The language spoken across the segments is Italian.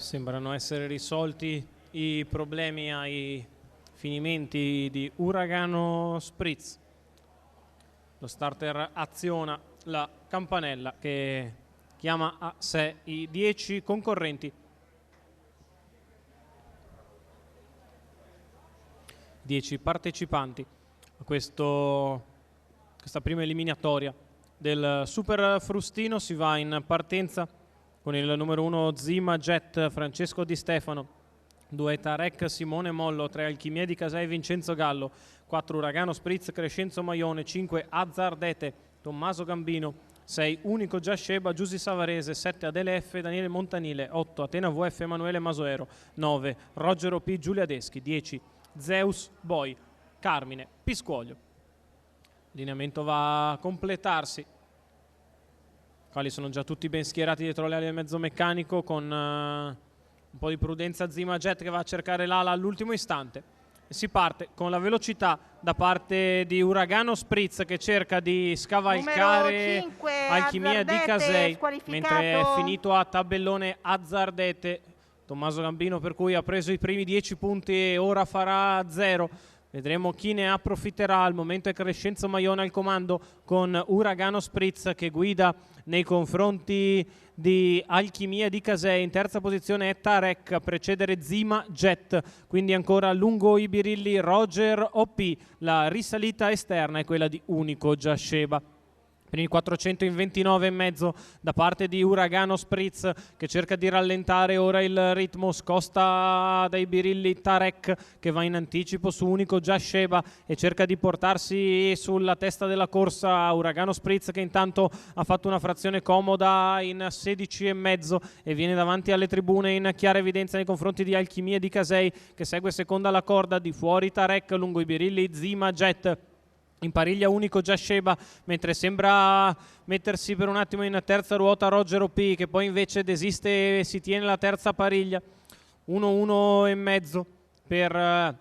Sembrano essere risolti i problemi ai finimenti di Uragano Spritz. Lo starter aziona la campanella che chiama a sé i 10 concorrenti. 10 partecipanti a questa prima eliminatoria del Super Frustino. Si va in partenza con il numero 1 Zima Jet Francesco Di Stefano, 2 Tarek Simone Mollo, 3 Alchimia di Casei Vincenzo Gallo, 4 Uragano Spritz Crescenzo Maione, 5 Azzardete Tommaso Gambino, 6 Unico Giasceba Giussi Savarese, 7 Adele F Daniele Montanile, 8 Atena VF Emanuele Masoero, 9 Roger OP Giulia Deschi, 10 Zeus Boy Carmine Piscuoglio. L'allineamento va a completarsi, quali sono già tutti ben schierati dietro le ali del mezzo meccanico, con un po' di prudenza Zima Jet che va a cercare l'ala all'ultimo istante. E si parte con la velocità da parte di Uragano Spritz che cerca di scavalcare 5, Alchimia di Casei, mentre è finito a tabellone Azzardete Tommaso Gambino, per cui ha preso i primi 10 punti e ora farà 0. Vedremo chi ne approfitterà. Al momento è Crescenzo Maione al comando con Uragano Spritz che guida nei confronti di Alchimia di Casei. In terza posizione è Tarek a precedere Zima Jet, quindi ancora lungo i birilli Roger OP. La risalita esterna è quella di Unico Giasceba. Primi 400 in 29,5 da parte di Uragano Spritz che cerca di rallentare ora il ritmo, scosta dai birilli Tarek che va in anticipo su Unico Giasceba e cerca di portarsi sulla testa della corsa Uragano Spritz, che intanto ha fatto una frazione comoda in 16,5 e viene davanti alle tribune in chiara evidenza nei confronti di Alchimia di Casei, che segue seconda alla corda. Di fuori Tarek, lungo i birilli Zima Jet. In pariglia Unico Giasceba, mentre sembra mettersi per un attimo in terza ruota Roger OP, che poi invece desiste e si tiene la terza pariglia. 1,5 per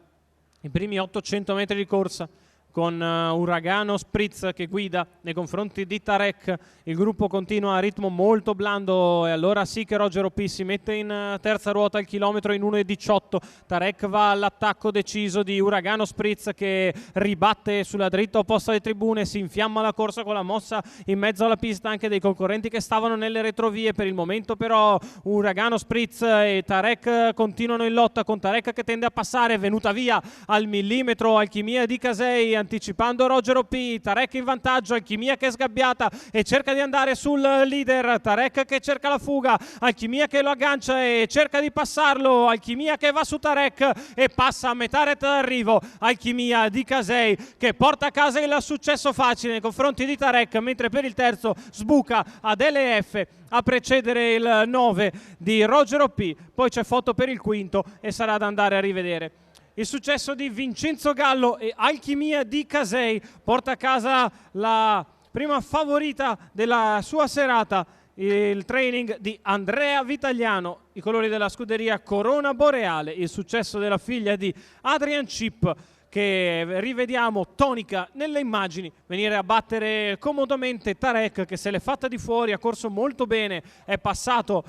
i primi 800 metri di corsa, con Uragano Spritz che guida nei confronti di Tarek. Il gruppo continua a ritmo molto blando e allora sì che Roger OP si mette in terza ruota al chilometro in 1,18. Tarek va all'attacco deciso di Uragano Spritz che ribatte sulla dritta opposta alle tribune, si infiamma la corsa con la mossa in mezzo alla pista anche dei concorrenti che stavano nelle retrovie. Per il momento però Uragano Spritz e Tarek continuano in lotta, con Tarek che tende a passare, è venuta via al millimetro Alchimia di Casei anticipando Roger OP. Tarek in vantaggio, Alchimia che è sgabbiata e cerca di andare sul leader. Tarek che cerca la fuga, Alchimia che lo aggancia e cerca di passarlo. Alchimia che va su Tarek e passa a metà retta d'arrivo. Alchimia di Casei che porta a casa il successo facile nei confronti di Tarek, mentre per il terzo sbuca Adele F a precedere il 9 di Roger OP. Poi c'è foto per il quinto e sarà da andare a rivedere. Il successo di Vincenzo Gallo e Alchimia di Casei porta a casa la prima favorita della sua serata, il training di Andrea Vitagliano, i colori della scuderia Corona Boreale, il successo della figlia di Adrian Chip, che rivediamo tonica nelle immagini, venire a battere comodamente Tarek che se l'è fatta di fuori, ha corso molto bene, è passato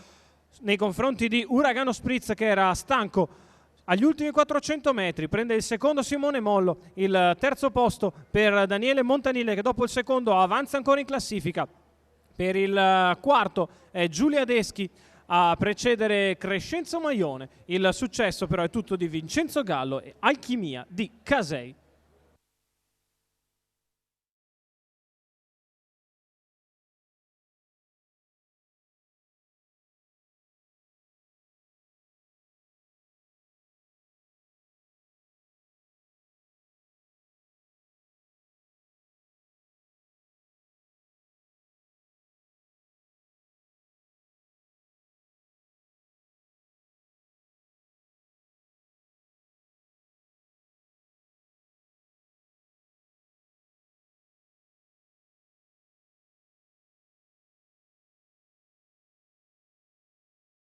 nei confronti di Uragano Spritz che era stanco agli ultimi 400 metri. Prende il secondo Simone Mollo, il terzo posto per Daniele Montanile che dopo il secondo avanza ancora in classifica. Per il quarto è Giulia Deschi a precedere Crescenzo Maione. Il successo però è tutto di Vincenzo Gallo e Alchimia di Casei.